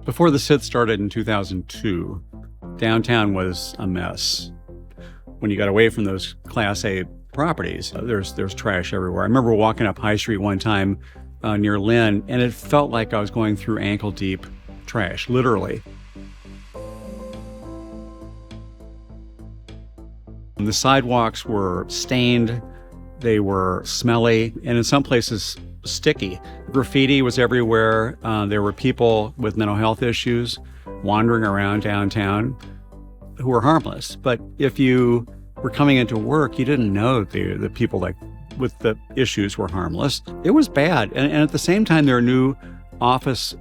Before the SID started in 2002, downtown was a mess. When you got away from those Class A properties, there's trash everywhere. I remember walking up High Street one time near Lynn, and it felt like I was going through ankle-deep trash, literally. The sidewalks were stained, they were smelly, and in some places sticky. Graffiti was everywhere. There were people with mental health issues wandering around downtown who were harmless. But if you were coming into work, you didn't know the people with the issues were harmless. It was bad. And at the same time, there are new office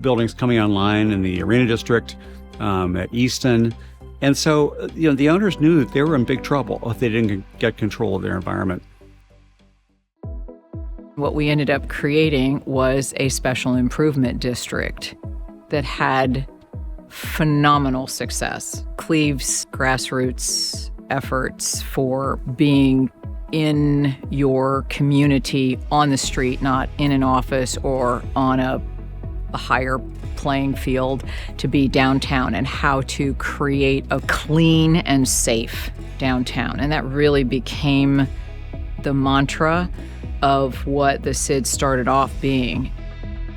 buildings coming online in the Arena District, at Easton. And so, the owners knew that they were in big trouble if they didn't get control of their environment. What we ended up creating was a special improvement district that had phenomenal success. Cleve's grassroots efforts for being in your community on the street, not in an office or on a higher playing field, to be downtown, and how to create a clean and safe downtown. And that really became the mantra of what the SID started off being.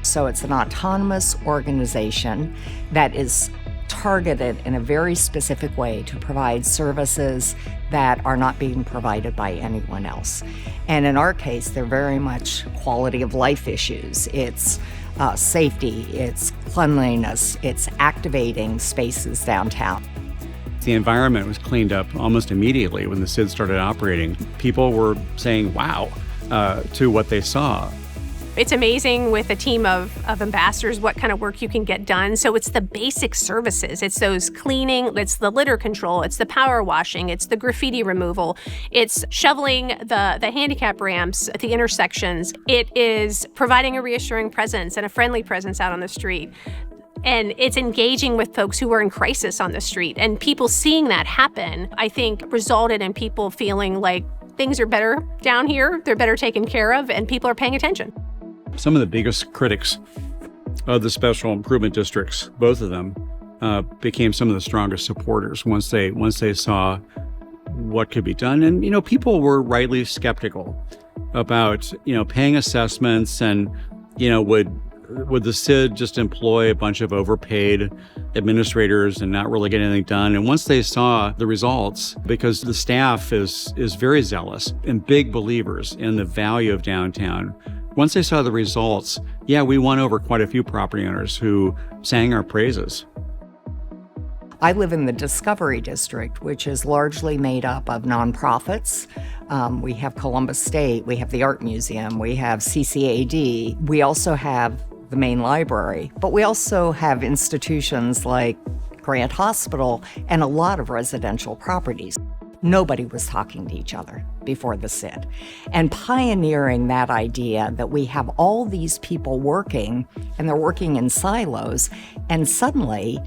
So it's an autonomous organization that is targeted in a very specific way to provide services that are not being provided by anyone else. And in our case, they're very much quality of life issues. It's safety, it's cleanliness, it's activating spaces downtown. The environment was cleaned up almost immediately when the SID started operating. People were saying, wow, to what they saw. It's amazing with a team of ambassadors what kind of work you can get done. So it's the basic services. It's those cleaning, it's the litter control, it's the power washing, it's the graffiti removal, it's shoveling the handicap ramps at the intersections. It is providing a reassuring presence and a friendly presence out on the street. And it's engaging with folks who are in crisis on the street. And people seeing that happen, I think, resulted in people feeling like things are better down here, they're better taken care of, and people are paying attention. Some of the biggest critics of the special improvement districts, both of them, became some of the strongest supporters once they saw what could be done. And, people were rightly skeptical about, paying assessments and, would the SID just employ a bunch of overpaid administrators and not really get anything done? And once they saw the results, because the staff is very zealous and big believers in the value of downtown, once they saw the results, we won over quite a few property owners who sang our praises. I live in the Discovery District, which is largely made up of nonprofits. We have Columbus State, we have the Art Museum, we have CCAD. We also have the main library, but we also have institutions like Grant Hospital and a lot of residential properties. Nobody was talking to each other before the SID. And pioneering that idea that we have all these people working, and they're working in silos, and suddenly,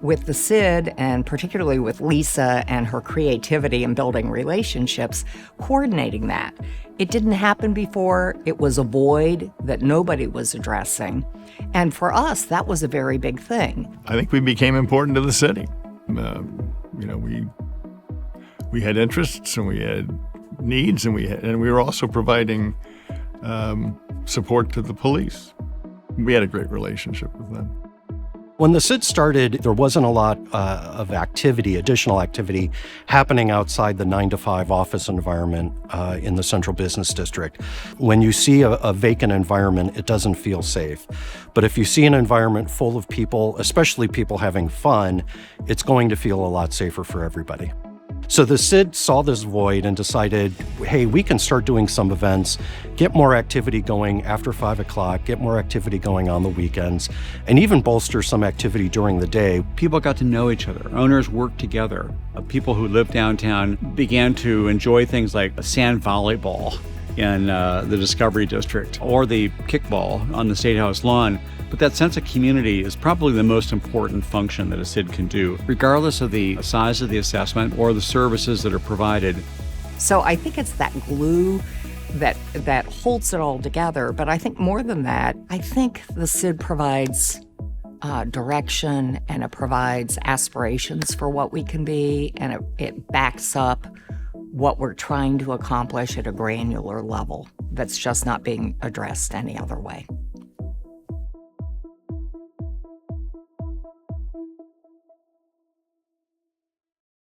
with the SID, and particularly with Lisa and her creativity in building relationships, coordinating that. It didn't happen before. It was a void that nobody was addressing. And for us, that was a very big thing. I think we became important to the city. We had interests and we had needs, and we were also providing support to the police. We had a great relationship with them. When the SID started, there wasn't a lot of additional activity happening outside the 9-to-5 office environment in the Central Business District. When you see a vacant environment, it doesn't feel safe. But if you see an environment full of people, especially people having fun, it's going to feel a lot safer for everybody. So the SID saw this void and decided, hey, we can start doing some events, get more activity going after 5 o'clock, get more activity going on the weekends, and even bolster some activity during the day. People got to know each other. Owners worked together. People who lived downtown began to enjoy things like sand volleyball in the Discovery District or the kickball on the State House lawn. But that sense of community is probably the most important function that a SID can do, regardless of the size of the assessment or the services that are provided. So I think it's that glue that holds it all together. But I think more than that, I think the SID provides direction, and it provides aspirations for what we can be, and it backs up what we're trying to accomplish at a granular level that's just not being addressed any other way.